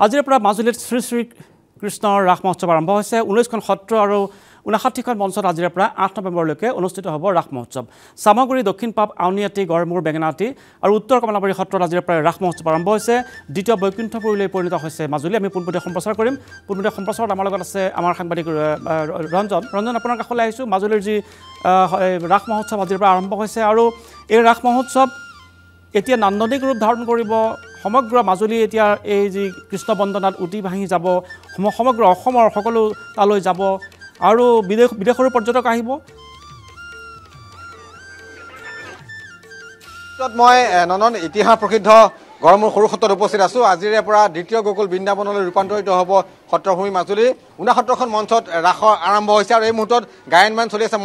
আজিৰ পৰা মাজুলীত শ্ৰী শ্ৰী কৃষ্ণৰ ৰাস মহোৎসৱ আৰম্ভ হৈছে 19খন সত্ৰ আৰু 59খন মঞ্চত আজিৰ পৰা 8 নৱেম্বৰলৈকে অনুষ্ঠিত হ'ব ৰাস মহোৎসৱ সামগ্ৰী দক্ষিণ পাপ আউনিয়াটি গড়মূৰ বেঙেনাটি আৰু উত্তৰ কমলাবাৰী সত্ৰত আজিৰ পৰা ৰাস মহোৎসৱ আৰম্ভ হৈছে দ্বিতীয় বৈকুণ্ঠপুৰীলৈ পৰিণত হৈছে মাজুলী আমি পোনপটীয়া সম্প্ৰচাৰ কৰিম পোনপটীয়া সম্প্ৰচাৰত আমাৰ লগত আছে আমাৰ সাংবাদিক ৰঞ্জন আপোনাৰ কাষলৈ আহিছোঁ মাজুলীৰ যি ৰাস মহোৎসৱ আজিৰ পৰা আৰম্ভ হৈছে আৰু এই ৰাস মহোৎসৱ এতিয়া নান্দনিক ৰূপ ধাৰণ কৰিব সমগ্ৰ মাজুলী এতিয়া এই যি কৃষ্ণ বন্দনাত উটি ভাঙি যাব সমগ্ৰ অসমৰ সকলো তালৈ যাব আৰু বিদেশৰ পৰ্যটক আহিব মই ননন ইতিহাস প্ৰসিদ্ধ গড়মূৰ সৰু সত্ৰত উপস্থিত আছোঁ আজিৰে পৰা দ্বিতীয় গোকুল বৃন্দাবনলৈ ৰূপান্তৰিত হ'ব সত্ৰভূমি মাজুলী 59খন মঞ্চত ৰাসৰ আৰম্ভ হৈছে আৰু এই মুহূৰ্তত গায়ন-বায়ন চলি আছে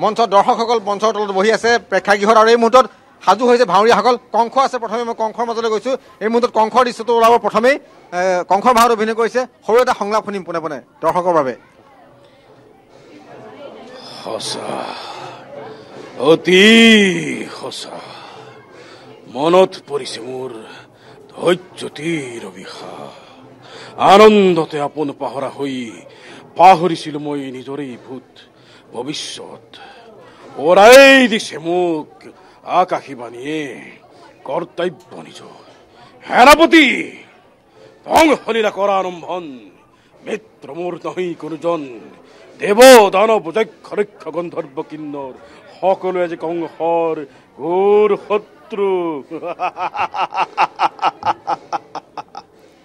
মঞ্চত দৰ্শকসকল মঞ্চৰ তলত বহি আছে প্ৰেক্ষাগৃহত আৰু এই মুহূৰ্তত সাজু হৈছে ভাওৰীয়াসকল কংস আছে প্ৰথমে মই কংসৰ মাজলৈ গৈছোঁ এই মুহূৰ্তত কংসৰ দৃশ্যটো ওলাব প্ৰথমেই কংসৰ ভাওত অভিনয় কৰিছে সৰু এটা সংলাপ শুনিম পোনে পোনে দৰ্শকৰ বাবে অতি সঁচা মনত পৰিছে মোৰ ধৈৰ্যতিৰ অভিশা আনন্দতে আপোন পাহৰা হৈ পাহৰিছিলোঁ মই নিজৰেই ভূত ভৱিষ্যত ওৰাই দিছে মোক আকাশী বাণীয়ে কৰ্তব্য নিজ সেনাপতি ধ্বংসলীলা কৰা আৰম্ভন মিত্ৰ মোৰ নহয় কোনোজন দেৱ দানৱ যক্ষ ৰক্ষ গন্ধৰ্ব কিন্নৰ সকলোৱে আজি কংসৰ ঘোৰ শত্ৰু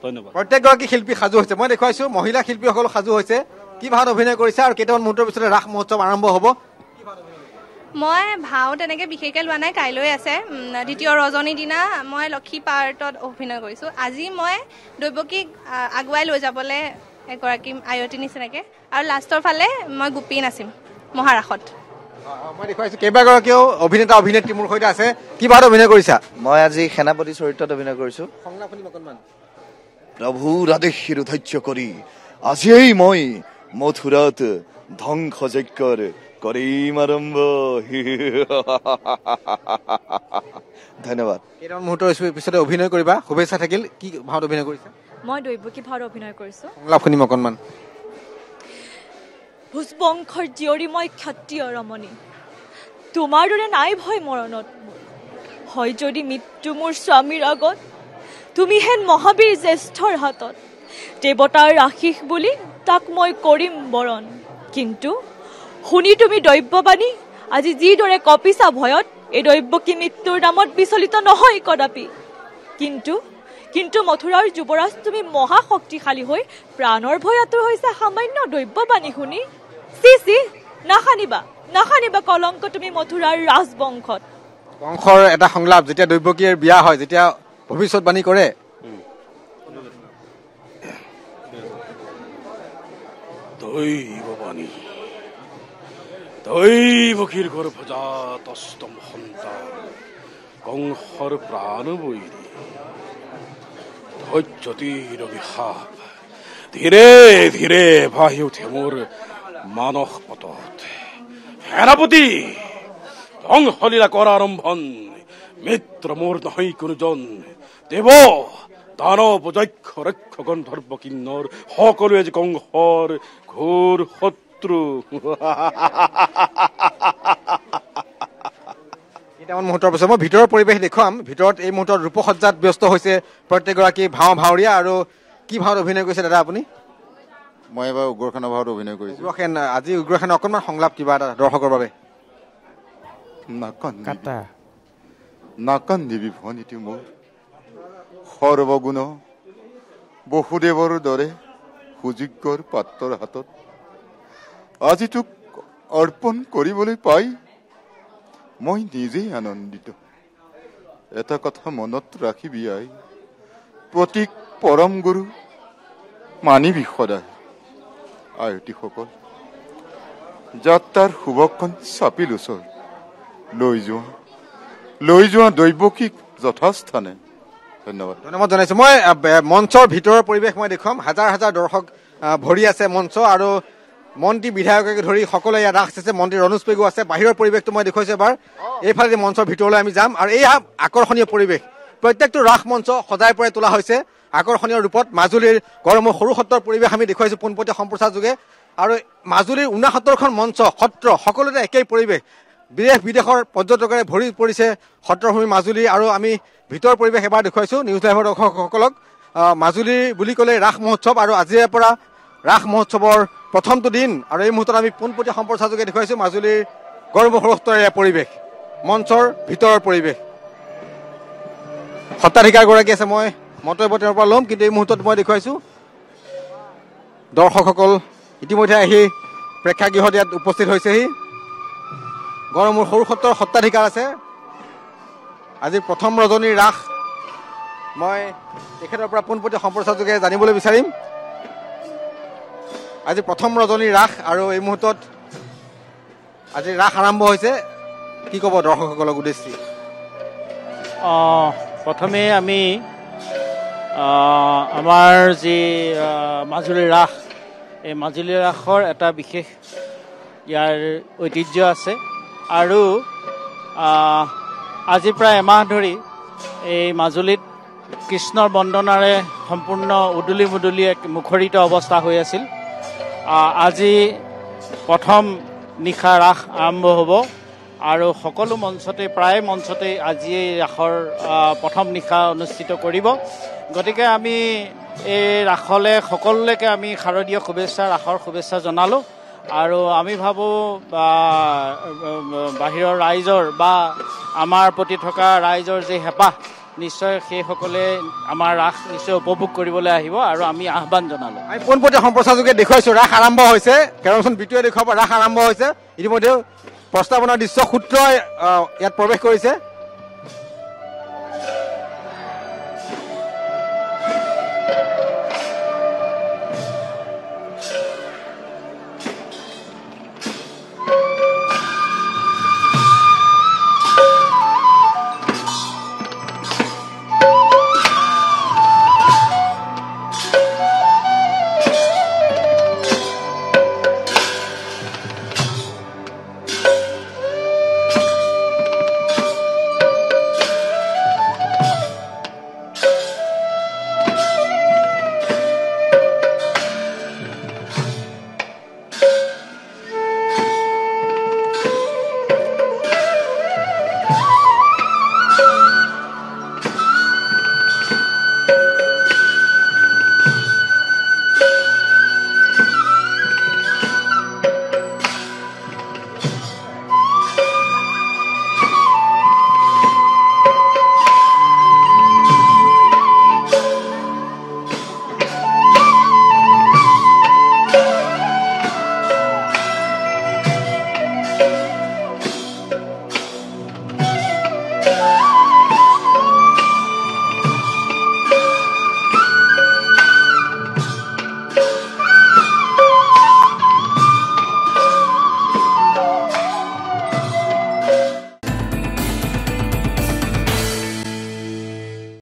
ধন্যবাদ প্ৰত্যেকগৰাকী শিল্পী সাজু হৈছে মই দেখুৱাইছোঁ মহিলা শিল্পীসকল সাজু হৈছে কি ভাওত অভিনয় কৰিছে আৰু কেইটামান মুহূৰ্তৰ পিছতে ৰাস মহোৎসৱ আৰম্ভ হ'ব মই ভাও তেনেকৈ বিশেষকৈ লোৱা নাই কাইলৈ আছে দ্বিতীয় ৰজনীৰ দিনা মই লক্ষী পাৰ্টত অভিনয় কৰিছোঁ আজি মই দৈৱকীক আগুৱাই লৈ যাবলৈ এগৰাকী আয়তী নিচিনাকৈ আৰু লাষ্টৰ ফালে মই গোপী নাচিম মহাৰাসত মই দেখুৱাইছোঁ কেইবাগৰাকীও অভিনেতা অভিনেত্ৰী মোৰ সৈতে আছে কি ভাওত অভিনয় কৰিছা মই আজি সেনাপতি চৰিত্ৰত অভিনয় কৰিছোঁ সংলাপ শুনিম অকণমান প্ৰভুৰ আদেশ শিৰোধাৰ্য কৰি আজিয়েই মই মথুৰাত ধ্বংস যজ্ঞৰ কৰিম আৰম্ভ ধন্যবাদ কেইটামান মুহূৰ্তৰ পিছতে অভিনয় কৰিবা শুভেচ্ছা থাকিল কি ভাওত অভিনয় কৰিছা মই দৈৱকী ভাওত অভিনয় কৰিছোঁ সংলাপ শুনিম অকণমান ভোজবংশৰ জীয়ৰী মই ক্ষত্ৰিয় ৰমণী তোমাৰ দৰে নাই ভয় মৰণত হয় যদি মৃত্যু মোৰ স্বামীৰ আগত তুমি হেন মহাবীৰ জ্যেষ্ঠৰ হাতত দেৱতাৰ আশীষ বুলি তাক মই কৰিম বৰণ কিন্তু শুনি তুমি দৈব্যবাণী আজি যিদৰে কপিছা ভয়ত এই দৈৱকী মৃত্যুৰ নামত বিচলিত নহয় কদাপি কিন্তু মথুৰাৰ যুৱৰাজ তুমি মহাশক্তিশালী হৈ প্ৰাণৰ ভয়ত হৈছে সামান্য দৈব্যবাণী শুনি চি নাখানিবা কলংক তুমি মথুৰাৰ ৰাজবংশত কংসৰ এটা সংলাপ যেতিয়া দৈৱকীৰ বিয়া হয় যেতিয়া ভৱিষ্যতবাণী কৰে দৈৱবাণী দৈৱকীৰ গৰ্ভজাত অষ্টম সন্তান কংসৰ প্ৰাণ বৈৰী ধৈৰ্যতিৰ অভিশাপ ধীৰে ধীৰে ভাহি উঠে মোৰ মানস পটত সেনাপতি ধ্বংসলীলা কৰা আৰম্ভন মিত্ৰ মোৰ নহয় কোনোজন দেৱ দানৱ যক্ষ ৰক্ষ গন্ধৰ্ব কিন্নৰ সকলোৱে আজি কংসৰ ঘোৰ শত্ৰু কেইটামান মুহূৰ্তৰ পিছত মই ভিতৰৰ পৰিৱেশ দেখুৱাম ভিতৰত এই মুহূৰ্তত ৰূপসজ্জাত ব্যস্ত হৈছে প্ৰত্যেকগৰাকী ভাওৰীয়া আৰু কি ভাওত অভিনয় কৰিছে দাদা আপুনি মই এবাৰ উগ্ৰসেনৰ ভাওত অভিনয় কৰিছোঁ উগ্ৰসেন আজি উগ্ৰসেনৰ অকণমান সংলাপ কিবা এটা দৰ্শকৰ বাবে নাকান্দিবি ভনীতি মোৰ সৰ্বগুণ বসুদেৱৰ দৰে সুযোগ্যৰ পাত্ৰৰ হাতত আজি তোক অৰ্পণ কৰিবলৈ পাই মই নিজেই আনন্দিত এটা কথা মনত ৰাখিবি আই প্ৰতীক পৰম গুৰু মানিবি সদায় আয়তীসকল যাত্ৰাৰ শুভক্ষণ চাপি লোচৰ লৈ যোৱা দৈৱকীক যথাস্থানে ধন্যবাদ জনাইছোঁ মই মঞ্চৰ ভিতৰৰ পৰিৱেশ মই দেখুৱাম হাজাৰ হাজাৰ দৰ্শক ভৰি আছে মঞ্চ আৰু মন্ত্ৰী বিধায়ককে ধৰি সকলোৱে ইয়াত ৰাস আছে মন্ত্ৰী ৰণোজ পেগু আছে বাহিৰৰ পৰিৱেশটো মই দেখুৱাইছোঁ এবাৰ এইফালে মঞ্চৰ ভিতৰলৈ আমি যাম আৰু এই আকৰ্ষণীয় পৰিৱেশ প্ৰত্যেকটো ৰাস মঞ্চ সজাই পৰাই তোলা হৈছে আকৰ্ষণীয় ৰূপত। মাজুলীৰ গড়মূৰ সৰু সত্ৰৰ পৰিৱেশ আমি দেখুৱাইছোঁ পোনপটীয়া সম্প্ৰচাৰ যোগে। আৰু মাজুলীৰ 69খন মঞ্চ সত্ৰ সকলোতে একেই পৰিৱেশ। বিদেশ বিদেশৰ পৰ্যটকেৰে ভৰি পৰিছে সত্ৰভূমি মাজুলী। আৰু আমি ভিতৰৰ পৰিৱেশ এবাৰ দেখুৱাইছোঁ নিউজ লাইভৰ দৰ্শকসকলক। মাজুলী বুলি ক'লে ৰাস মহোৎসৱ আৰু আজিৰে পৰা ৰাস মহোৎসৱৰ প্ৰথমটো দিন। আৰু এই মুহূৰ্তত আমি পোনপটীয়া সম্প্ৰচাৰ যোগে দেখুৱাইছোঁ মাজুলীৰ গড়মূৰ সৰু সত্ৰৰ পৰিৱেশ, মঞ্চৰ ভিতৰৰ পৰিৱেশ। সত্ৰাধিকাৰগৰাকী আছে, মই মন্তব্য তেওঁৰ পৰা ল'ম, কিন্তু এই মুহূৰ্তত মই দেখুৱাইছোঁ দৰ্শকসকল ইতিমধ্যে আহি প্ৰেক্ষাগৃহত ইয়াত উপস্থিত হৈছেহি। গড়মূৰ সৰু সত্ৰৰ সত্ৰাধিকাৰ আছে। আজি প্ৰথম ৰজনীৰ ৰাস মই তেখেতৰ পৰা পোনপটীয়া সম্প্ৰচাৰ যোগে জানিবলৈ বিচাৰিম। আজি প্ৰথম ৰজনীৰ ৰাস আৰু এই মুহূৰ্তত আজি ৰাস আৰম্ভ হৈছে, কি ক'ব দৰ্শকসকলক উদ্দেশ্যি? প্ৰথমে আমি আমাৰ যি মাজুলীৰ ৰাস, এই মাজুলীৰ ৰাসৰ এটা বিশেষ ইয়াৰ ঐতিহ্য আছে। আৰু আজি প্ৰায় এমাহ ধৰি এই মাজুলীত কৃষ্ণৰ বন্দনাৰে সম্পূৰ্ণ উদুলি মুদুলি এক মুখৰিত অৱস্থা হৈ আছিল। আজি প্ৰথম নিশা ৰাস আৰম্ভ হ'ব আৰু সকলো মঞ্চতে প্ৰায় মঞ্চতেই আজি এই ৰাসৰ প্ৰথম নিশা অনুষ্ঠিত কৰিব। গতিকে আমি এই ৰাসলৈ সকলোলৈকে আমি শাৰদীয় শুভেচ্ছা, ৰাসৰ শুভেচ্ছা জনালোঁ। আৰু আমি ভাবোঁ বাহিৰৰ ৰাইজৰ বা আমাৰ প্ৰতি থকা ৰাইজৰ যি হেঁপাহ, নিশ্চয় সেইসকলে আমাৰ ৰাস নিশ্চয় উপভোগ কৰিবলৈ আহিব আৰু আমি আহ্বান জনালোঁ। আমি পোনপটীয়া সম্প্ৰচাৰ যোগে দেখুৱাইছোঁ ৰাস আৰম্ভ হৈছে। কেৰমচোন বিটুৱে দেখুৱাব ৰাস আৰম্ভ হৈছে। ইতিমধ্যে প্ৰস্তাৱনাৰ দৃশ্য সূত্ৰই ইয়াত প্ৰৱেশ কৰিছে।